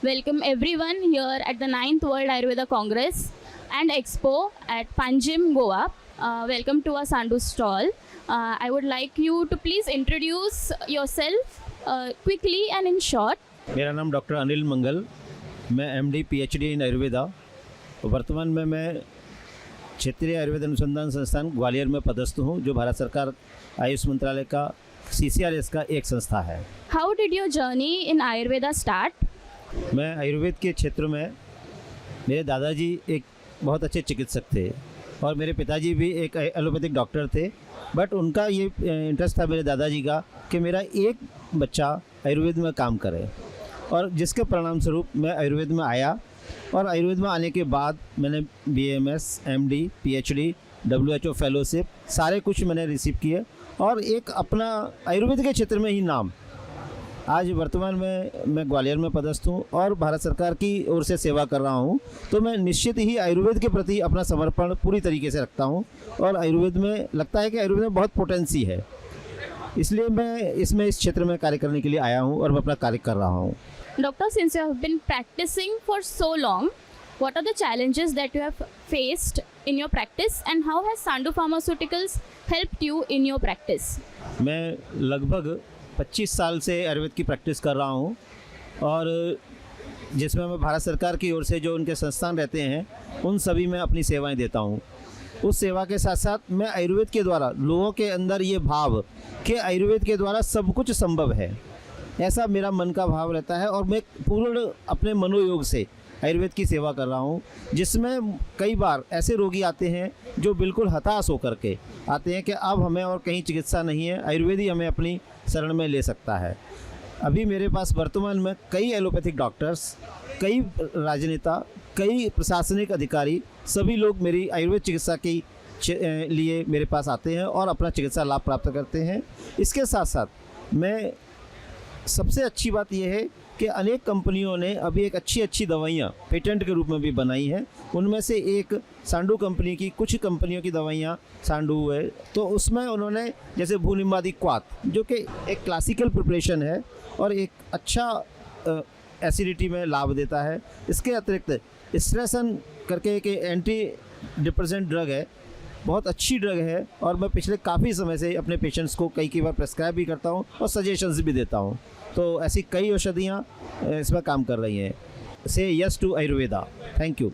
welcome everyone here at the 9th World Ayurveda Congress and Expo at Panjim, Goa. Welcome to our Sandu stall. I would like you to please introduce yourself quickly and in short. मेरा नाम doctor Anil मंगल, मैं MD PhD in Ayurveda. वर्तमान में मैं क्षेत्रीय आयुर्वेद अनुसंधान संस्थान ग्वालियर में पदस्थ हूँ, जो भारत सरकार आयुष मंत्रालय का CCRS का एक संस्था है। How did your journey in Ayurveda start? मैं आयुर्वेद के क्षेत्र में, मेरे दादाजी एक बहुत अच्छे चिकित्सक थे और मेरे पिताजी भी एक एलोपैथिक डॉक्टर थे, बट उनका ये इंटरेस्ट था मेरे दादाजी का कि मेरा एक बच्चा आयुर्वेद में काम करे, और जिसके परिणाम स्वरूप मैं आयुर्वेद में आया। और आयुर्वेद में आने के बाद मैंने BAMS, MD, PhD, WHO fellowship सारे कुछ मैंने रिसीव किए और एक अपना आयुर्वेद के क्षेत्र में ही नाम। आज वर्तमान में मैं ग्वालियर में पदस्थ हूँ और भारत सरकार की ओर से सेवा कर रहा हूँ, तो मैं निश्चित ही आयुर्वेद के प्रति अपना समर्पण पूरी तरीके से रखता हूँ। और आयुर्वेद में लगता है कि आयुर्वेद में बहुत पोटेंसी है, इसलिए मैं इस क्षेत्र में कार्य करने के लिए आया हूँ और मैं अपना कार्य कर रहा हूँ। Doctor, since you have been practicing for so long, what are the challenges that you have faced in your practice and how has Sandu Pharmaceuticals helped you in your practice? मैं लगभग 25 साल से आयुर्वेद की प्रैक्टिस कर रहा हूँ, और जिसमें मैं भारत सरकार की ओर से जो उनके संस्थान रहते हैं उन सभी में अपनी सेवाएं देता हूँ। उस सेवा के साथ साथ मैं आयुर्वेद के द्वारा लोगों के अंदर ये भाव कि आयुर्वेद के द्वारा सब कुछ संभव है, ऐसा मेरा मन का भाव रहता है, और मैं पूर्ण अपने मनोयोग से आयुर्वेद की सेवा कर रहा हूँ, जिसमें कई बार ऐसे रोगी आते हैं जो बिल्कुल हताश होकर के आते हैं कि अब हमें और कहीं चिकित्सा नहीं है, आयुर्वेद ही हमें अपनी शरण में ले सकता है। अभी मेरे पास वर्तमान में कई एलोपैथिक डॉक्टर्स, कई राजनेता, कई प्रशासनिक अधिकारी, सभी लोग मेरी आयुर्वेद चिकित्सा के लिए मेरे पास आते हैं और अपना चिकित्सा लाभ प्राप्त करते हैं। इसके साथ साथ मैं सबसे अच्छी बात यह है कि अनेक कंपनियों ने अभी एक अच्छी दवाइयाँ पेटेंट के रूप में भी बनाई हैं। उनमें से एक सांडू कंपनी की, कुछ कंपनियों की दवाइयाँ सांडू है, तो उसमें उन्होंने जैसे भूनिम्बादी क्वाथ, जो कि एक क्लासिकल प्रिपरेशन है और एक अच्छा एसिडिटी में लाभ देता है। इसके अतिरिक्त स्ट्रेसन करके एक एंटी डिप्रेसेंट ड्रग है, बहुत अच्छी ड्रग है, और मैं पिछले काफ़ी समय से अपने पेशेंट्स को कई बार प्रेस्क्राइब भी करता हूँ और सजेशंस भी देता हूँ। तो ऐसी कई औषधियाँ इसमें काम कर रही हैं। से yes to Ayurveda. Thank you.